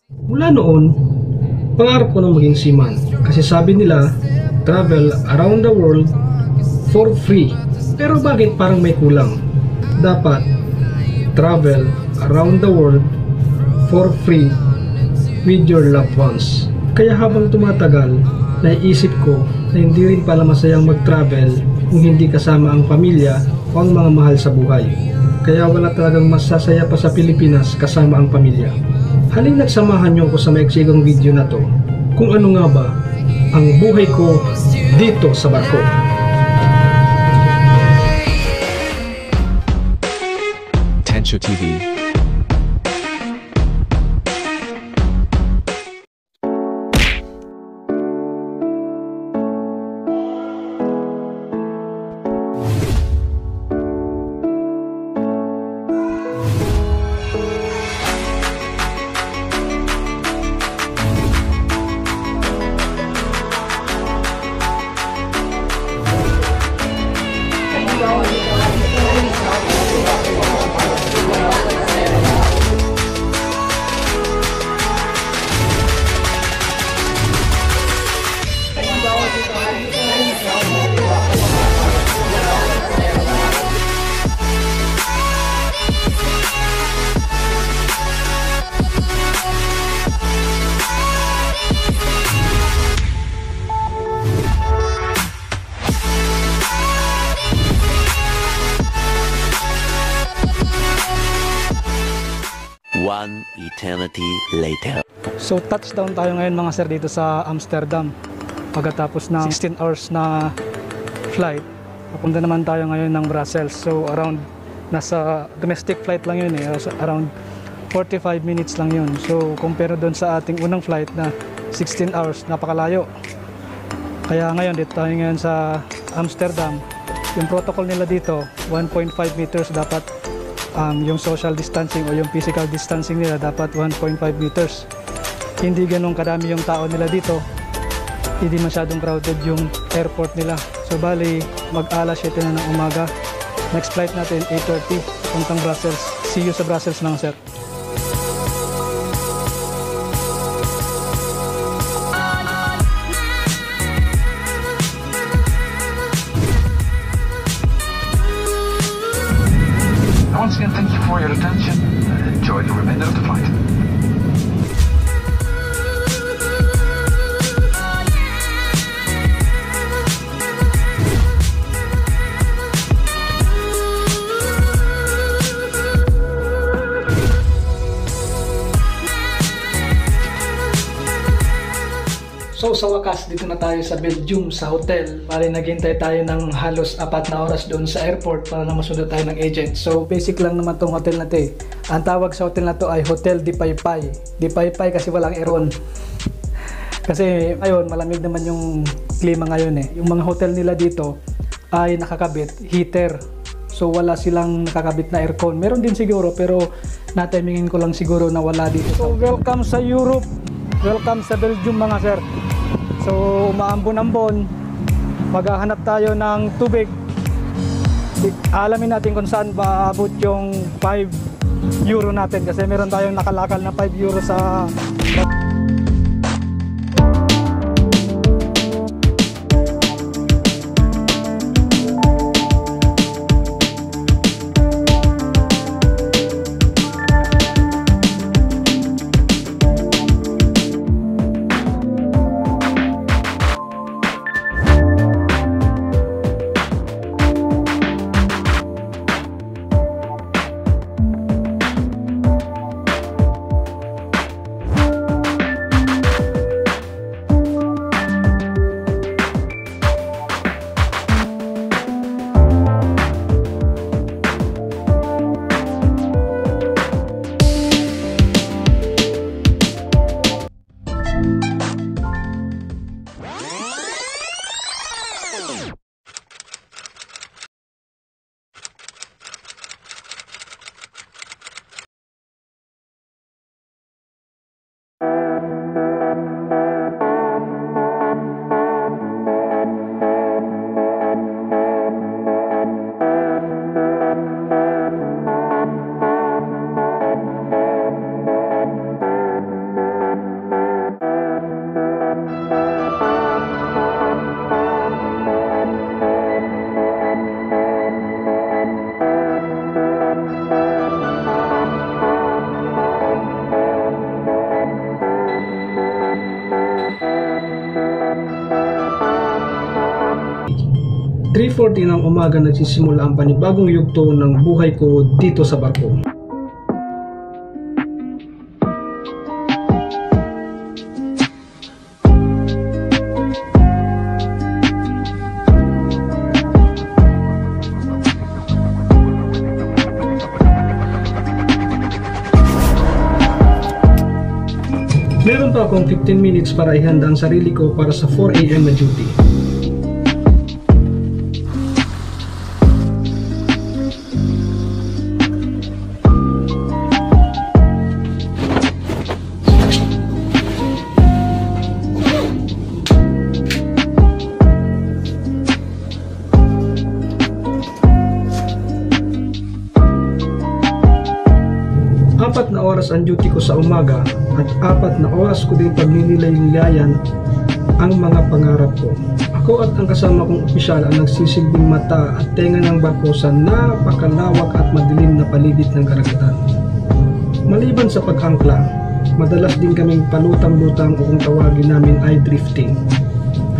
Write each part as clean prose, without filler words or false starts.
Mula noon, pangarap ko nang maging seaman kasi sabi nila, travel around the world for free. Pero bakit parang may kulang? Dapat travel around the world for free with your loved ones. Kaya habang tumatagal, naiisip ko na hindi rin pala masayang mag-travel kung hindi kasama ang pamilya o ang mga mahal sa buhay. Kaya wala talagang masasaya pa sa Pilipinas kasama ang pamilya. Halina't samahan niyo ako sa maiksikang video na to kung ano nga ba ang buhay ko dito sa barko. Tensho TV. One eternity later. So touchdown tayo ngayon mga sir dito sa Amsterdam. Pagkatapos ng 16 hours na flight, papunta naman tayo ngayon ng Brussels. So around, nasa domestic flight lang yun around 45 minutes lang yun. So compare doon sa ating unang flight na 16 hours, napakalayo. Kaya ngayon dito tayo ngayon sa Amsterdam. Yung protocol nila dito, 1.5 meters dapat. Yung social distancing o yung physical distancing nila dapat 1.5 meters. Hindi ganun kadami yung tao nila dito. Hindi masyadong crowded yung airport nila. So bali, mag-alas 7 na ng umaga. Next flight natin, 8:30, puntang Brussels. See you sa Brussels lang, sir. Once again, thank you for your attention and enjoy the remainder of the flight. So sa wakas, dito na tayo sa Belgium, sa hotel. Bali naghintay tayo ng halos 4 na oras doon sa airport para na masunod tayo ng agent. So basic lang naman tong hotel na to eh. Ang tawag sa hotel na to ay Hotel Di Paypay. Di Paypay kasi walang aircon. Kasi ayun, malamig naman yung klima ngayon eh. Yung mga hotel nila dito ay nakakabit heater. So wala silang nakakabit na aircon. Meron din siguro pero natimingin ko lang siguro na wala dito. So welcome sa Europe. Welcome sa Belgium mga sir. So umaambon-ambon, maghahanap tayo ng tubig. Alamin natin kung saan ba abot yung 5 euro natin kasi meron tayong nakalakal na 5 euro sa 4:40 ng umaga nagsisimula ang panibagong yugto ng buhay ko dito sa barko. Meron pa akong 15 minutes para ihanda ang sarili ko para sa 4 AM na duty. Apat na oras ang duty ko sa umaga at 4 na oras ko din pagninilay-nilayan ang mga pangarap ko. Ako at ang kasama kong opisyal ang nagsisilbing mata at tenga ng barko sa napakalawak at madilim na paligid ng karagatan. Maliban sa pag-angkla, madalas din kaming palutang-lutang o kung tawagin namin ay drifting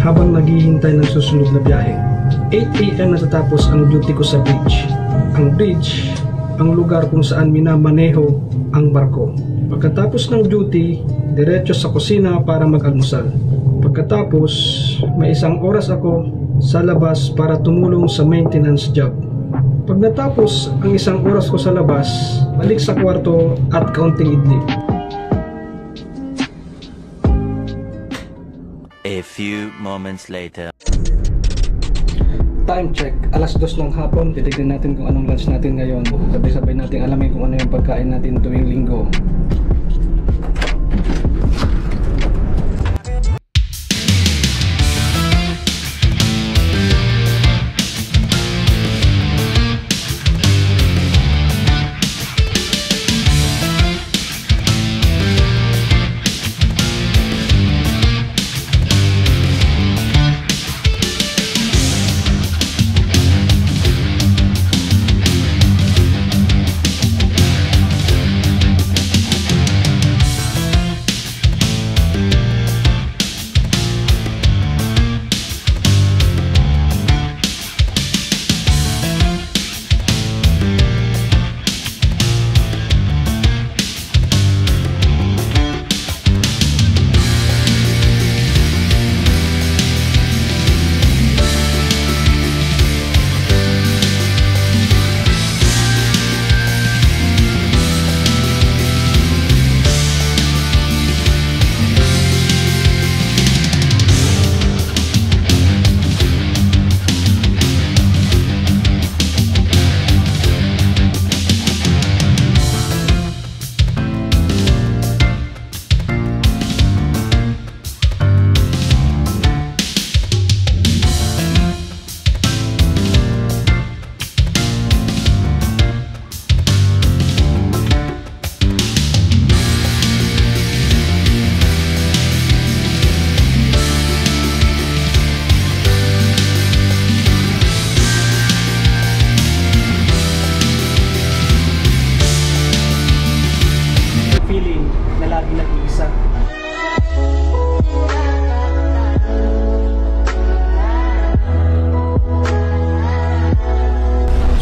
habang naghihintay ng susunod na biyahe. 8 AM natatapos ang duty ko sa bridge. Ang bridge ang lugar kung saan minamaneho ang barko. Pagkatapos ng duty, diretso sa kusina para mag-almusal. Pagkatapos, may 1 oras ako sa labas para tumulong sa maintenance job. Pag natapos ang 1 oras ko sa labas, balik sa kwarto at kaunting idlip. A few moments later. Time check, alas 2 ng hapon. Titignan natin kung anong lunch natin ngayon. Sabay-sabay natin alamin kung ano yung pagkain natin tuwing linggo.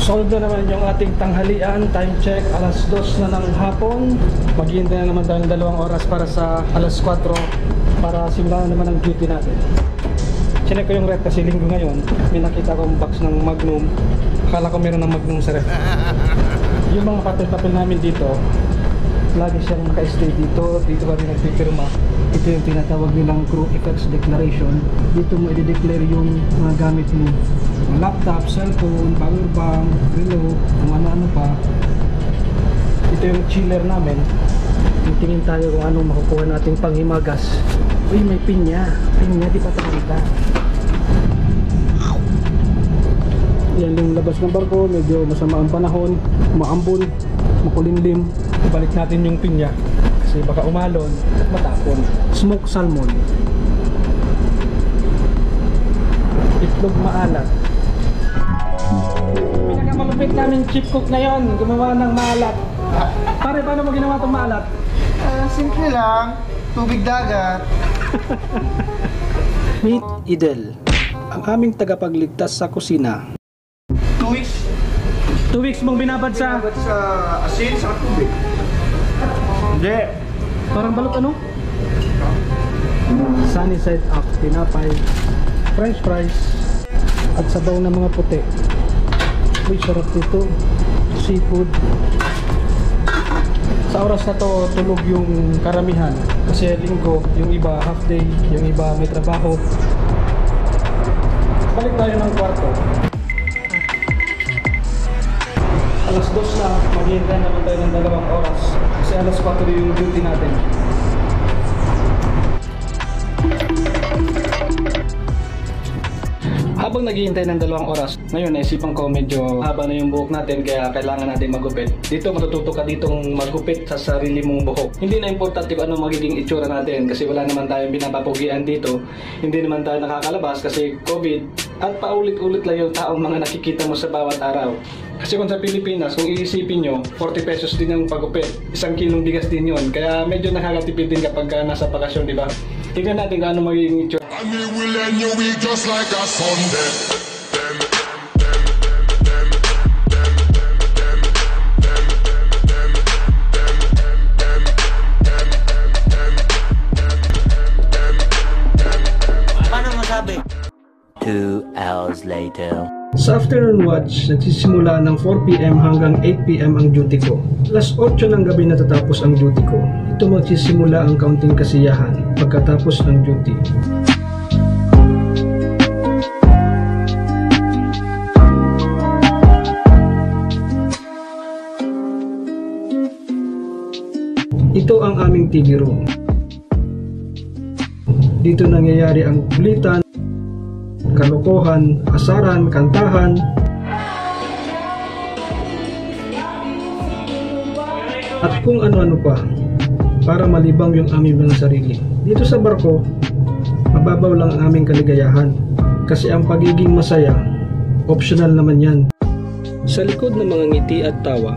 Solve na naman yung ating tanghalian. Time check, alas 2 na ng hapon. Maghihintay na naman tayo ng 2 oras para sa alas 4 para simulan na naman ang duty natin. Chinek ko yung ref kasi linggo ngayon. May nakita akong box ng Magnum. Akala ko meron ng Magnum sa ref. Yung mga papel-papel namin dito, lagi siyang naka-stay dito. Dito kami nagpipirma. Ito yung tinatawag nilang crew effects declaration. Dito mo i-declare yung mga gamit mo. Laptop, cellphone, power bank, relo, kung ano-ano pa. Ito yung chiller namin. Tingin tayo kung anong makukuha nating panghimagas. Uy, may pinya. Pinya, di pa takita. Yan yung labas ng barko. Medyo masama ang panahon. Maambon, makulimlim. Balik natin yung pinya. Kasi baka umalon at matapon. Smoked salmon. Itlog maalat. Pinakamalupit namin chip cook na yon, gumawa ng maalat. Pare, paano mo ginawa itong maalat? Simple lang, tubig dagat. Meet Idel, ang aming tagapagligtas sa kusina. 2 weeks 2 weeks mong binabad sa... dapat sa asin sa tubig. Hindi. Parang balot ano? Sunny side up, tinapay, french fries, at sabaw ng mga puti. Uy, sarap dito. Seafood. Sa oras na to, tulog yung karamihan. Kasi linggo, yung iba half day, yung iba may trabaho. Balik tayo ng kwarto. Alas 2 na, maghihintay naman tayo ng 2 oras. Kasi alas 4 yung duty natin. Habang naghihintay ng 2 oras, ngayon naisipan ko medyo haba na yung buhok natin kaya kailangan natin magupit. Dito matututo ka ditong magupit sa sarili mong buhok. Hindi na importante kung ano magiging itsura natin kasi wala naman tayong binapapugian dito. Hindi naman tayo nakakalabas kasi COVID at paulit-ulit lang yung taong mga nakikita mo sa bawat araw. Kasi kung sa Pilipinas, kung iisipin nyo, 40 pesos din yung pagupit. 1 kilong bigas din yun. Kaya medyo nakakatipid din kapag nasa bakasyon, di ba? Tingnan natin kung ano magiging itsura. And we will end your week just like a Sunday. Paano masabi? 2 hours later. Sa afternoon watch, nagsisimula ng 4 PM hanggang 8 PM ang duty ko. Alas 8 ng gabi natatapos ang duty ko. Ito magsisimula ang kaunting kasiyahan pagkatapos ng duty. Ito ang aming TV room. Dito nangyayari ang kulitan, kalokohan, asaran, kantahan, at kung ano-ano pa para malibang yung aming mga sarili. Dito sa barko, mababaw lang ang aming kaligayahan kasi ang pagiging masaya, optional naman yan. Sa likod ng mga ngiti at tawa,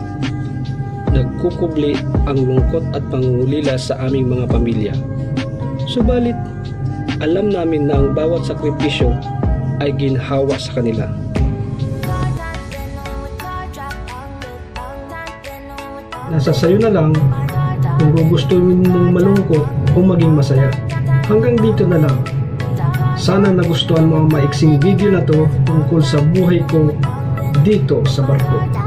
nagkukubli ang lungkot at pangungulila sa aming mga pamilya. Subalit, alam namin na ang bawat sakripisyo ay ginhawa sa kanila. Nasa sayo na lang kung gugustuhin mong malungkot o maging masaya. Hanggang dito na lang. Sana nagustuhan mo ang maiksing video na to tungkol sa buhay ko dito sa barko.